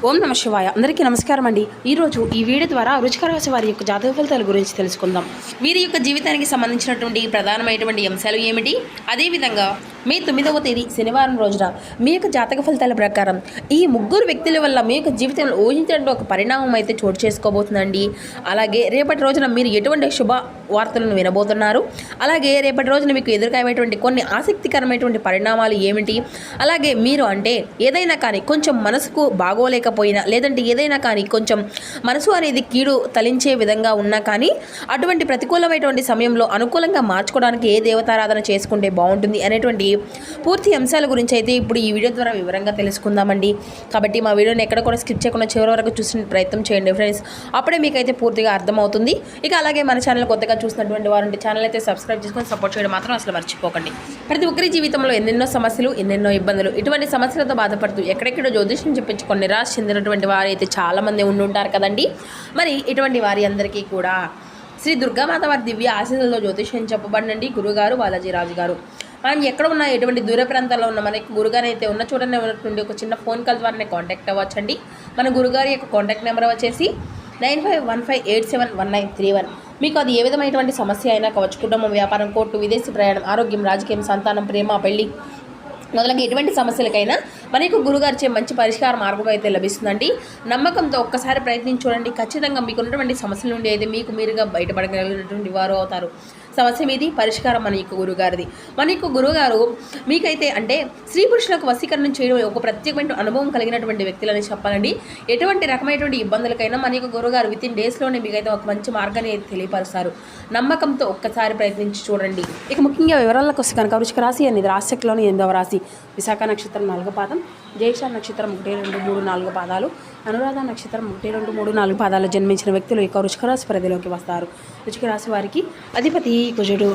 ఓం నమ శివాయ. అందరికీ నమస్కారం అండి. ఈరోజు ఈ వీడియో ద్వారా వృశ్చిక రాశి వారి యొక్క జాతక ఫలితాల గురించి తెలుసుకుందాం. వీరి యొక్క జీవితానికి సంబంధించినటువంటి ప్రధానమైనటువంటి అంశాలు ఏమిటి, అదేవిధంగా మే 9వ తేదీ శనివారం రోజున మీ యొక్క జాతక ఫలితాల ప్రకారం ఈ ముగ్గురు వ్యక్తుల వల్ల మీ యొక్క జీవితంలో ఊహించినటువంటి ఒక పరిణామం అయితే చోటు చేసుకోబోతుందండి. అలాగే రేపటి రోజున మీరు ఎటువంటి శుభ వార్తలను వినబోతున్నారు, అలాగే రేపటి రోజున మీకు ఎదురుకాయేటువంటి కొన్ని ఆసక్తికరమైనటువంటి పరిణామాలు ఏమిటి, అలాగే మీరు అంటే ఏదైనా కానీ కొంచెం మనసుకు బాగోలేకపోయినా, లేదంటే ఏదైనా కానీ కొంచెం మనసు అనేది కీడు తలించే విధంగా ఉన్నా కానీ అటువంటి ప్రతికూలమైనటువంటి సమయంలో అనుకూలంగా మార్చుకోవడానికి ఏ దేవతారాధన చేసుకుంటే బాగుంటుంది అనేటువంటి పూర్తి అంశాల గురించి అయితే ఇప్పుడు ఈ వీడియో ద్వారా వివరంగా తెలుసుకుందామండి. కాబట్టి మా వీడియోని ఎక్కడ కూడా స్కిప్ చేయకుండా చివరి వరకు చూసిన ప్రయత్నం చేయండి ఫ్రెండ్స్, అప్పుడే మీకైతే పూర్తిగా అర్థమవుతుంది. ఇక అలాగే మన ఛానల్ కొత్తగా చూసినటువంటి వారంటే ఛానల్ అయితే సబ్స్క్రైబ్ చేసుకొని సపోర్ట్ చేయడం మాత్రం అసలు మర్చిపోకండి. ప్రతి ఒక్కరి జీవితంలో ఎన్నెన్నో సమస్యలు, ఎన్నెన్నో ఇబ్బందులు, ఇటువంటి సమస్యలతో బాధపడుతూ ఎక్కడెక్కడో జ్యోతిష్యం చెప్పించుకొని నిరాశ చెందినటువంటి వారు అయితే చాలామంది ఉండుంటారు కదండి. మరి ఇటువంటి వారి అందరికీ కూడా శ్రీ దుర్గామాత వారి దివ్య ఆశీస్సులతో జ్యోతిష్యం చెప్పబడినండి గురుగారు బాలాజీ రాజు గారు. మనం ఎక్కడ ఉన్నా ఎటువంటి దూర ప్రాంతాల్లో ఉన్న మనకి గురుగారు అయితే ఉన్న చూడనే ఉన్నటువంటి ఒక చిన్న ఫోన్ కాల్ ద్వారానే కాంటాక్ట్ అవ్వచ్చండి. మన గురుగారి యొక్క కాంటాక్ట్ నెంబర్ వచ్చేసి 9515871931. మీకు అది ఏ విధమైనటువంటి సమస్య అయినా కావచ్చు, కుటుంబం, వ్యాపారం, కోర్టు, విదేశీ ప్రయాణం, ఆరోగ్యం, రాజకీయం, సంతానం, ప్రేమ, పెళ్లి మొదలగు ఎటువంటి సమస్యలకైనా మనకు గురుగారిచే మంచి పరిష్కార మార్గం అయితే లభిస్తుందండి. నమ్మకంతో ఒక్కసారి ప్రయత్నించి చూడండి. ఖచ్చితంగా మీకు ఉన్నటువంటి సమస్యల నుండి అయితే మీకు మీరుగా బయటపడగలిగినటువంటి వారు అవుతారు. సమస్య మీది, పరిష్కారం మన యొక్క గురుగారిది. మన యొక్క గురుగారు మీకైతే అంటే స్త్రీ పురుషులకు వశీకరణ చేయడం ఒక ప్రత్యేకమైన అనుభవం కలిగినటువంటి వ్యక్తులని చెప్పాలండి. ఎటువంటి రకమైనటువంటి ఇబ్బందులకైనా మన యొక్క గురుగారు విత్ ఇన్ డేస్లోనే మీకైతే ఒక మంచి మార్గాన్ని అయితే తెలియపరుస్తారు. నమ్మకంతో ఒక్కసారి ప్రయత్నించి చూడండి. ఇక ముఖ్యంగా వివరాలకు వస్తే కనుక వృశ్చిక రాశి అనేది రాశిలోని 8వ రాశి. విశాఖ నక్షత్రం 4 పాదం, జ్యేష్ఠ నక్షత్రం 1, 2, 3, 4 పాదాలు, అనురాధ నక్షత్రం 1, 2, 3, 4 పాదాలు జన్మించిన వ్యక్తులు ఇక వృశ్చిక రాశి పరిధిలోకి వస్తారు. వృశ్చిక రాశి వారికి అధిపతి కుజుడు.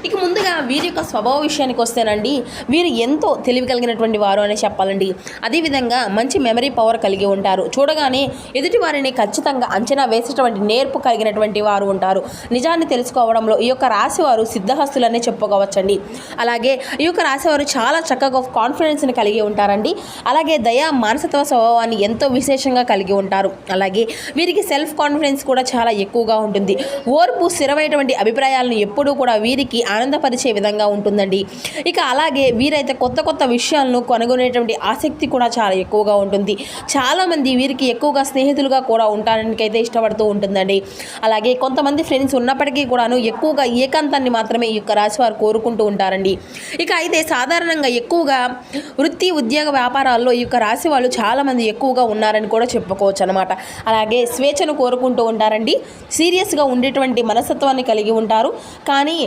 ఇక ముందుగా వీరి యొక్క స్వభావ విషయానికి వస్తేనండి, వీరు ఎంతో తెలివి కలిగినటువంటి వారు అని చెప్పాలండి. అదేవిధంగా మంచి మెమరీ పవర్ కలిగి ఉంటారు. చూడగానే ఎదుటి వారిని ఖచ్చితంగా అంచనా వేసేటువంటి నేర్పు కలిగినటువంటి వారు ఉంటారు. నిజాన్ని తెలుసుకోవడంలో ఈ యొక్క రాశివారు సిద్ధహస్తులనే చెప్పుకోవచ్చండి. అలాగే ఈ యొక్క రాశివారు చాలా చక్కగా కాన్ఫిడెన్స్ని కలిగి ఉంటారండి. అలాగే దయా మానసత్వ స్వభావాన్ని ఎంతో విశేషంగా కలిగి ఉంటారు. అలాగే వీరికి సెల్ఫ్ కాన్ఫిడెన్స్ కూడా చాలా ఎక్కువగా ఉంటుంది. ఓర్పు, స్థిరమైనటువంటి అభిప్రాయాలను ఎప్పుడూ కూడా వీరికి ఆనందపరిచే విధంగా ఉంటుందండి. ఇక అలాగే వీరైతే కొత్త కొత్త విషయాలను కనుగొనేటువంటి ఆసక్తి కూడా చాలా ఎక్కువగా ఉంటుంది. చాలామంది వీరికి ఎక్కువగా స్నేహితులుగా కూడా ఉండడానికి అయితే ఇష్టపడుతూ ఉంటుందండి. అలాగే కొంతమంది ఫ్రెండ్స్ ఉన్నప్పటికీ కూడాను ఎక్కువగా ఏకాంతాన్ని మాత్రమే ఈ యొక్క రాశి వారు కోరుకుంటూ ఉంటారండి. ఇక అయితే సాధారణంగా ఎక్కువగా వృత్తి, ఉద్యోగ, వ్యాపారాల్లో ఈ యొక్క రాశి వాళ్ళు చాలామంది ఎక్కువగా ఉన్నారని కూడా చెప్పుకోవచ్చు అనమాట. అలాగే స్వేచ్ఛను కోరుకుంటూ ఉంటారండి. సీరియస్గా ఉండేటువంటి మనస్తత్వాన్ని కలిగి ఉంటారు. కానీ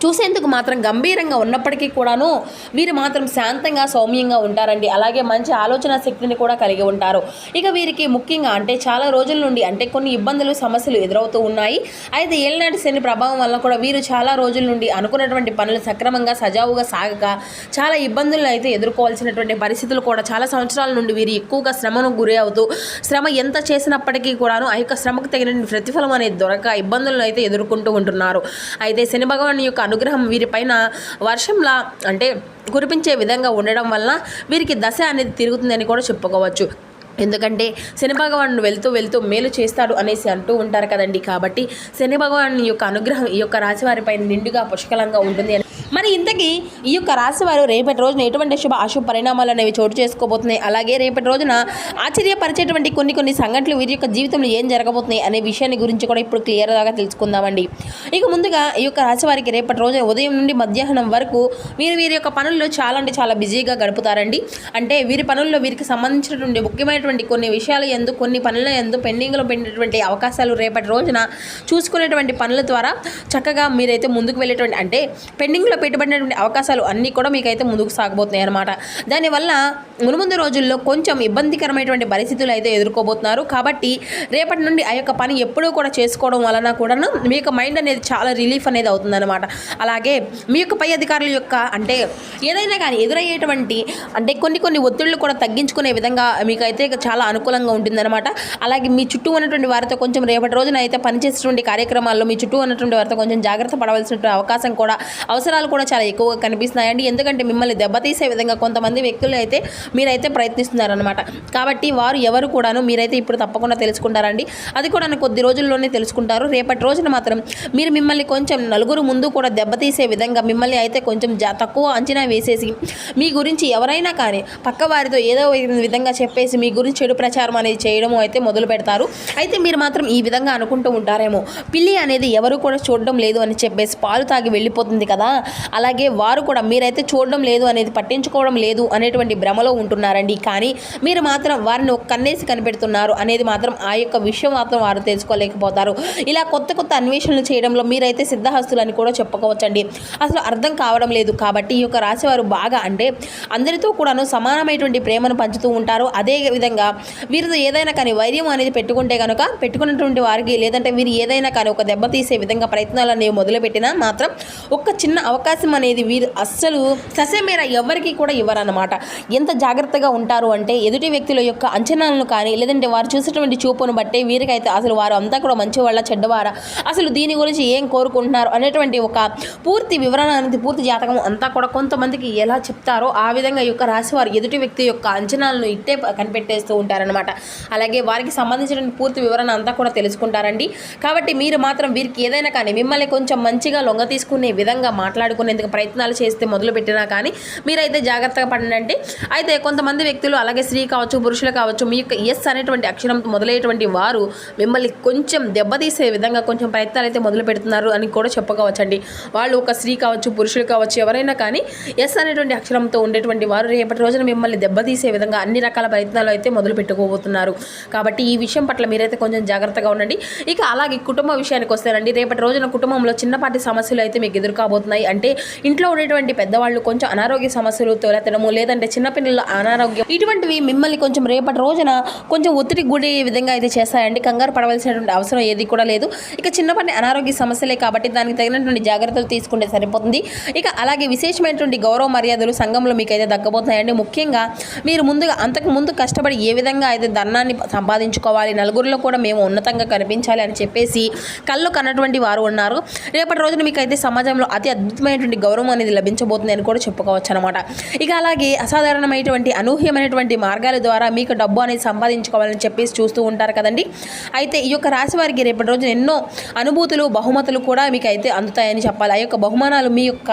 చూసేందుకు మాత్రం గంభీరంగా ఉన్నప్పటికీ కూడాను వీరు మాత్రం శాంతంగా, సౌమ్యంగా ఉంటారండి. అలాగే మంచి ఆలోచన శక్తిని కూడా కలిగి ఉంటారు. ఇక వీరికి ముఖ్యంగా అంటే చాలా రోజుల నుండి అంటే కొన్ని ఇబ్బందులు, సమస్యలు ఎదురవుతూ ఉన్నాయి. అయితే ఏళ్ళనాటి శని ప్రభావం వల్ల కూడా వీరు చాలా రోజుల నుండి అనుకున్నటువంటి పనులు సక్రమంగా, సజావుగా సాగక చాలా ఇబ్బందులను అయితే ఎదుర్కోవాల్సినటువంటి పరిస్థితులు కూడా చాలా సంవత్సరాల నుండి వీరు ఎక్కువగా శ్రమను గురి అవుతూ, శ్రమ ఎంత చేసినప్పటికీ కూడాను ఆ యొక్క శ్రమకు తగిన ప్రతిఫలం అనేది దొరక ఇబ్బందులను అయితే ఎదుర్కొంటూ ఉంటున్నారు. అయితే శని భగవాన్ యొక్క అనుగ్రహం వీరిపైన వర్షంలా అంటే కురిపించే విధంగా ఉండడం వలన వీరికి దశ అనేది తిరుగుతుందని కూడా చెప్పుకోవచ్చు. ఎందుకంటే శని భగవాను వెళ్తూ వెళ్తూ మేలు చేస్తాడు అనేసి అంటూ ఉంటారు కదండి. కాబట్టి శని భగవాన్ యొక్క అనుగ్రహం ఈ యొక్క రాశి వారిపైన నిండుగా పుష్కలంగా ఉంటుంది అని. మరి ఇంతకీ ఈ యొక్క రాశి వారు రేపటి రోజున ఎటువంటి శుభ అశుభ పరిణామాలు అనేవి చోటు చేసుకోబోతున్నాయి, అలాగే రేపటి రోజున ఆశ్చర్యపరిచేటువంటి కొన్ని సంఘటనలు వీరి యొక్క జీవితంలో ఏం జరగబోతున్నాయి అనే విషయాన్ని గురించి కూడా ఇప్పుడు క్లియర్గా తెలుసుకుందామండి. ఇక ముందుగా ఈ యొక్క రాశి వారికి రేపటి రోజున ఉదయం నుండి మధ్యాహ్నం వరకు వీరి యొక్క పనుల్లో చాలా అంటే చాలా బిజీగా గడుపుతారండి. అంటే వీరి పనుల్లో వీరికి సంబంధించినటువంటి ముఖ్యమైన కొన్ని విషయాలు కొన్ని పనుల పెండింగ్లో పెట్టినటువంటి అవకాశాలు రేపటి రోజున చూసుకునేటువంటి పనుల ద్వారా చక్కగా మీరైతే ముందుకు వెళ్ళేటువంటి అంటే పెండింగ్లో పెట్టబడినటువంటి అవకాశాలు అన్నీ కూడా మీకైతే ముందుకు సాగబోతున్నాయి అన్నమాట. దానివల్ల మునుముందు రోజుల్లో కొంచెం ఇబ్బందికరమైనటువంటి పరిస్థితులు అయితే ఎదుర్కోబోతున్నారు. కాబట్టి రేపటి నుండి ఆ యొక్క పని ఎప్పుడూ కూడా చేసుకోవడం వలన కూడాను మీ యొక్క మైండ్ అనేది చాలా రిలీఫ్ అనేది అవుతుందన్నమాట. అలాగే మీ యొక్క పై అధికారుల యొక్క అంటే ఏదైనా కానీ ఎదురయ్యేటువంటి అంటే కొన్ని ఒత్తిళ్లు కూడా తగ్గించుకునే విధంగా మీకైతే చాలా అనుకూలంగా ఉంటుందన్నమాట. అలాగే మీ చుట్టూ ఉన్నటువంటి వారితో కొంచెం రేపటి రోజున అయితే పనిచేసేటువంటి కార్యక్రమాల్లో మీ చుట్టూ ఉన్నటువంటి వారితో కొంచెం జాగ్రత్త పడవలసినటువంటి అవకాశం కూడా అవసరాలు ప్రయత్నాలు కూడా చాలా ఎక్కువగా కనిపిస్తున్నాయండి. ఎందుకంటే మిమ్మల్ని దెబ్బతీసే విధంగా కొంతమంది వ్యక్తులు అయితే మీరైతే ప్రయత్నిస్తున్నారనమాట. కాబట్టి వారు ఎవరు కూడాను మీరైతే ఇప్పుడు తప్పకుండా తెలుసుకుంటారండి. అది కూడా కొద్ది రోజుల్లోనే తెలుసుకుంటారు. రేపటి రోజున మాత్రం మిమ్మల్ని కొంచెం నలుగురు ముందు కూడా దెబ్బతీసే విధంగా మిమ్మల్ని అయితే కొంచెం తక్కువ అంచనా వేసేసి మీ గురించి ఎవరైనా కానీ పక్క వారితో ఏదో విధంగా చెప్పేసి మీ గురించి చెడు ప్రచారం అనేది చేయడము అయితే మొదలు పెడతారు. అయితే మీరు మాత్రం ఈ విధంగా అనుకుంటూ ఉంటారేమో, పిల్లి అనేది ఎవరు కూడా చూడడం లేదు అని చెప్పేసి పాలు తాగి వెళ్ళిపోతుంది కదా, అలాగే వారు కూడా మీరైతే చూడడం లేదు అనేది పట్టించుకోవడం లేదు అనేటువంటి భ్రమలో ఉంటున్నారండి. కానీ మీరు మాత్రం వారిని ఒక కన్నేసి కనిపెడుతున్నారు అనేది మాత్రం ఆ యొక్క విషయం మాత్రం వారు తెలుసుకోలేకపోతారు. ఇలా కొత్త కొత్త అన్వేషణలు చేయడంలో మీరైతే సిద్ధహస్తులని కూడా చెప్పుకోవచ్చండి. అసలు అర్థం కావడం లేదు. కాబట్టి ఈ యొక్క రాశి వారు బాగా అంటే అందరితో కూడాను సమానమైనటువంటి ప్రేమను పంచుతూ ఉంటారు. అదే విధంగా వీరితో ఏదైనా కానీ వైర్యం అనేది పెట్టుకుంటే కనుక పెట్టుకున్నటువంటి వారికి లేదంటే వీరు ఏదైనా కానీ ఒక దెబ్బతీసే విధంగా ప్రయత్నాలు అనేవి మొదలుపెట్టినా మాత్రం ఒక చిన్న అవకాశం అనేది వీరు అస్సలు ససేమేర ఎవరికి కూడా ఇవ్వరన్నమాట. ఎంత జాగ్రత్తగా ఉంటారు అంటే ఎదుటి వ్యక్తుల యొక్క అంచనాలను కానీ లేదంటే వారు చూసేటువంటి చూపును బట్టి వీరికైతే అసలు వారు అంతా కూడా మంచివాళ్ళ చెడ్డవారా, అసలు దీని గురించి ఏం కోరుకుంటున్నారు అనేటువంటి ఒక పూర్తి వివరణ అనేది పూర్తి జాతకం అంతా కూడా కొంతమందికి ఎలా చెప్తారో ఆ విధంగా ఈ యొక్క రాశి వారు ఎదుటి వ్యక్తి యొక్క అంచనాలను ఇట్టే కనిపెట్టేస్తూ ఉంటారనమాట. అలాగే వారికి సంబంధించిన పూర్తి వివరణ అంతా కూడా తెలుసుకుంటారండి. కాబట్టి మీరు మాత్రం వీరికి ఏదైనా కానీ మిమ్మల్ని కొంచెం మంచిగా లొంగ తీసుకునే విధంగా మాట్లాడుకునేందుకు ప్రయత్నాలు చేస్తే మొదలుపెట్టినా కానీ మీరైతే జాగ్రత్తగా పడండి. అయితే కొంతమంది వ్యక్తులు అలాగే స్త్రీ కావచ్చు పురుషులు కావచ్చు మీ యొక్క ఎస్ అనేటువంటి అక్షరంతో మొదలయ్యేటువంటి వారు మిమ్మల్ని కొంచెం దెబ్బతీసే విధంగా కొంచెం ప్రయత్నాలు అయితే మొదలు పెడుతున్నారు అని కూడా చెప్పుకోవచ్చండి. వాళ్ళు ఒక స్త్రీ కావచ్చు పురుషులు కావచ్చు ఎవరైనా కానీ ఎస్ అనేటువంటి అక్షరంతో ఉండేటువంటి వారు రేపటి రోజున మిమ్మల్ని దెబ్బతీసే విధంగా అన్ని రకాల ప్రయత్నాలు అయితే మొదలు పెట్టుకోబోతున్నారు. కాబట్టి ఈ విషయం పట్ల మీరైతే కొంచెం జాగ్రత్తగా ఉండండి. ఇక అలాగే కుటుంబ విషయానికి వస్తేనండి, రేపటి రోజున కుటుంబంలో చిన్నపాటి సమస్యలు అయితే మీకు ఎదుర్కోబోతున్నాయి. అంటే ఇంట్లో ఉండేటువంటి పెద్దవాళ్ళు కొంచెం అనారోగ్య సమస్యలు తొలెత్తడము లేదంటే చిన్నపిల్లల అనారోగ్యం ఇటువంటివి మిమ్మల్ని కొంచెం రేపటి రోజున కొంచెం ఒత్తిడికి గురి విధంగా అయితే చేస్తాయండి. కంగారు పడవలసినటువంటి అవసరం ఏది కూడా లేదు. ఇక చిన్నపాటి అనారోగ్య సమస్యలే కాబట్టి దానికి తగినటువంటి జాగ్రత్తలు తీసుకుంటే సరిపోతుంది. ఇక అలాగే విశేషమైనటువంటి గౌరవ మర్యాదలు సంఘంలో మీకు అయితే దక్కబోతున్నాయండి. ముఖ్యంగా మీరు ముందుగా అంతకు ముందు కష్టపడి ఏ విధంగా అయితే ధనాన్ని సంపాదించుకోవాలి, నలుగురిలో కూడా మేము ఉన్నతంగా కనిపించాలి అని చెప్పేసి కళ్ళు కన్నటువంటి వారు ఉన్నారు. రేపటి రోజున మీకు అయితే సమాజంలో అతి అద్భుతమైనటువంటి గౌరవం అనేది లభించబోతుంది అని కూడా చెప్పుకోవచ్చు అనమాట. ఇక అలాగే అసాధారణమైనటువంటి అనూహ్యమైనటువంటి మార్గాల ద్వారా మీకు డబ్బు అనేది సంపాదించుకోవాలని చెప్పేసి చూస్తూ ఉంటారు కదండి. అయితే ఈ యొక్క రాశి వారికి రేపటి రోజున ఎన్నో అనుభూతులు బహుమతులు కూడా మీకు అయితే అందుతాయని చెప్పాలి. ఆ యొక్క బహుమానాలు మీ యొక్క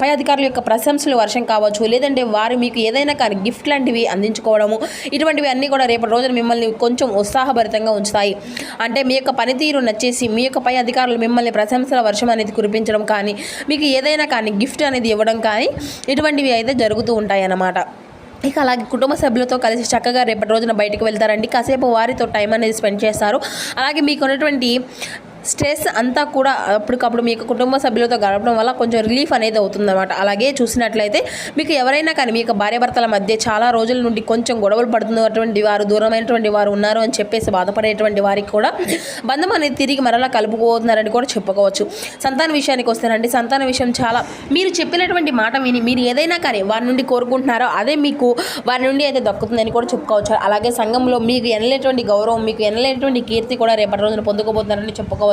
పై అధికారుల యొక్క ప్రశంసలు వర్షం కావచ్చు లేదంటే వారు మీకు ఏదైనా కానీ గిఫ్ట్ లాంటివి అందించుకోవడము ఇటువంటివి అన్నీ కూడా రేపటి రోజున మిమ్మల్ని కొంచెం ఉత్సాహభరితంగా ఉంచుతాయి. అంటే మీ యొక్క పనితీరు నచ్చేసి మీ యొక్క పై అధికారులు మిమ్మల్ని ప్రశంసల వర్షం అనేది కురిపించడం కానీ మీకు ఏదైనా కానీ గిఫ్ట్ అనేది ఇవ్వడం కానీ ఇటువంటివి అయితే జరుగుతూ ఉంటాయి అన్నమాట. ఇక అలాగే కుటుంబ సభ్యులతో కలిసి చక్కగా రేపటి రోజున బయటకు వెళ్తారండి. కాసేపు వారితో టైం అనేది స్పెండ్ చేస్తారు. అలాగే మీకు ఉన్నటువంటి స్ట్రెస్ అంతా కూడా అప్పటికప్పుడు మీకు కుటుంబ సభ్యులతో గడపడం వల్ల కొంచెం రిలీఫ్ అనేది అవుతుందన్నమాట. అలాగే చూసినట్లయితే మీకు ఎవరైనా కానీ మీ యొక్క భార్యాభర్తల మధ్య చాలా రోజుల నుండి కొంచెం గొడవలు పడుతున్నటువంటి వారు దూరమైనటువంటి వారు ఉన్నారు అని చెప్పేసి బాధపడేటువంటి వారికి కూడా బంధం అనేది తిరిగి మరలా కలుపుకోతున్నారని కూడా చెప్పుకోవచ్చు. సంతాన విషయానికి వస్తేనండి, సంతాన విషయం చాలా మీరు చెప్పినటువంటి మాట విని మీరు ఏదైనా కానీ వారి నుండి కోరుకుంటున్నారో అదే మీకు వారి నుండి అయితే దక్కుతుందని కూడా చెప్పుకోవచ్చు. అలాగే సంఘంలో మీకు ఎనలేటువంటి గౌరవం మీకు ఎనలేటువంటి కీర్తి కూడా రేపటి రోజున పొందుకోబోతున్నారని చెప్పుకోవచ్చు.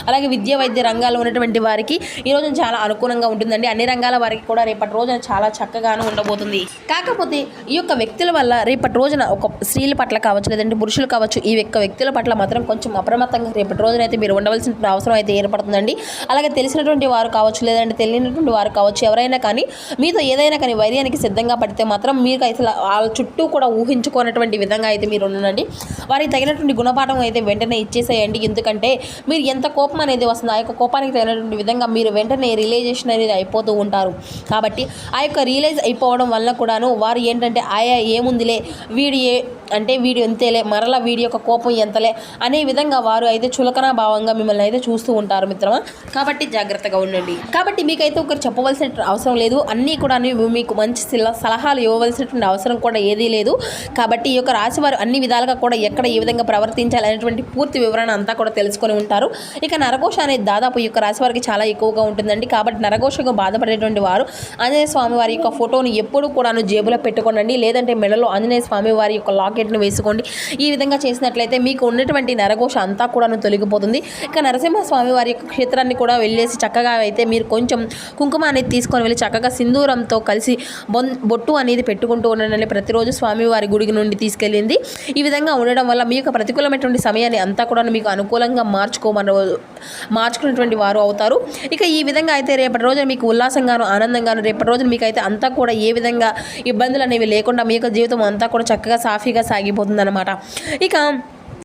అలాగే విద్యా వైద్య రంగాల్లో ఉన్నటువంటి వారికి ఈ రోజు చాలా అనుకూలంగా ఉంటుందండి. అన్ని రంగాల వారికి కూడా రేపటి రోజున చాలా చక్కగాను ఉండబోతుంది. కాకపోతే ఈ యొక్క వ్యక్తుల వల్ల రేపటి రోజున ఒక స్త్రీల పట్ల కావచ్చు లేదంటే పురుషులు కావచ్చు ఈ యొక్క వ్యక్తుల పట్ల మాత్రం కొంచెం అప్రమత్తంగా రేపటి రోజున అయితే మీరు ఉండవలసిన అవసరం అయితే ఏర్పడుతుందండి. అలాగే తెలిసినటువంటి వారు కావచ్చు లేదంటే తెలియనటువంటి వారు కావచ్చు ఎవరైనా కానీ మీతో ఏదైనా కానీ వైర్యానికి సిద్ధంగా పడితే మాత్రం మీరు అయితే వాళ్ళ చుట్టూ కూడా ఊహించుకున్నటువంటి విధంగా అయితే మీరు ఉండండి. వారికి తగినటువంటి గుణపాఠం అయితే వెంటనే ఇచ్చేసేయండి. ఎందుకంటే మీరు ఎంత కోపం అనేది వస్తుందో ఆ యొక్క కోపానికి తగినటువంటి విధంగా మీరు వెంటనే రియలైజేషన్ అనేది అయిపోతూ ఉంటారు. కాబట్టి ఆ యొక్క రియలైజ్ అయిపోవడం వల్ల కూడాను వారు ఏంటంటే ఆయా ఏముందిలే వీడు ఎంతేలే మరలా వీడి యొక్క కోపం ఎంతలే అనే విధంగా వారు అయితే చులకన భావంగా మిమ్మల్ని అయితే చూస్తూ ఉంటారు మిత్రమా. కాబట్టి జాగ్రత్తగా ఉండండి. కాబట్టి మీకైతే ఒకరు చెప్పవలసిన అవసరం లేదు. అన్నీ కూడా మీకు మంచి సలహాలు ఇవ్వవలసినటువంటి అవసరం కూడా ఏదీ లేదు. కాబట్టి ఈ యొక్క రాశి వారు అన్ని విధాలుగా కూడా ఎక్కడ ఏ విధంగా ప్రవర్తించాలి అనేటువంటి పూర్తి వివరణ అంతా కూడా తెలుసుకొని ఉంటారు. ఇక నరఘోష అనేది దాదాపు ఈ యొక్క రాశి వారికి చాలా ఎక్కువగా ఉంటుందండి. కాబట్టి నరఘోషగా బాధపడేటువంటి వారు ఆంజనేయ స్వామి వారి యొక్క ఫోటోని ఎప్పుడు కూడా జేబులో పెట్టుకోనండి. లేదంటే మెడలో ఆంజనేయ స్వామి వారి యొక్క లాకెట్ లాకెట్ను వేసుకోండి. ఈ విధంగా చేసినట్లయితే మీకు ఉన్నటువంటి నరఘోష అంతా కూడా తొలగిపోతుంది. ఇక నరసింహస్వామి వారి యొక్క క్షేత్రాన్ని కూడా వెళ్ళేసి చక్కగా అయితే మీరు కొంచెం కుంకుమ అనేది తీసుకొని వెళ్ళి చక్కగా సింధూరంతో కలిసి బొట్టు అనేది పెట్టుకుంటూ ఉండండి. ప్రతిరోజు స్వామివారి గుడికి నుండి తీసుకెళ్ళింది. ఈ విధంగా ఉండడం వల్ల మీ యొక్క ప్రతికూలమైనటువంటి సమయాన్ని అంతా కూడా మీకు అనుకూలంగా మార్చుకున్నటువంటి వారు అవుతారు. ఇక ఈ విధంగా అయితే రేపటి రోజున మీకు ఉల్లాసంగాను ఆనందంగాను రేపటి రోజున మీకు అయితే అంతా కూడా ఏ విధంగా ఇబ్బందులు అనేవి లేకుండా మీ యొక్క జీవితం అంతా కూడా చక్కగా సాఫీగా సాగిపోతుంది అన్నమాట. ఇక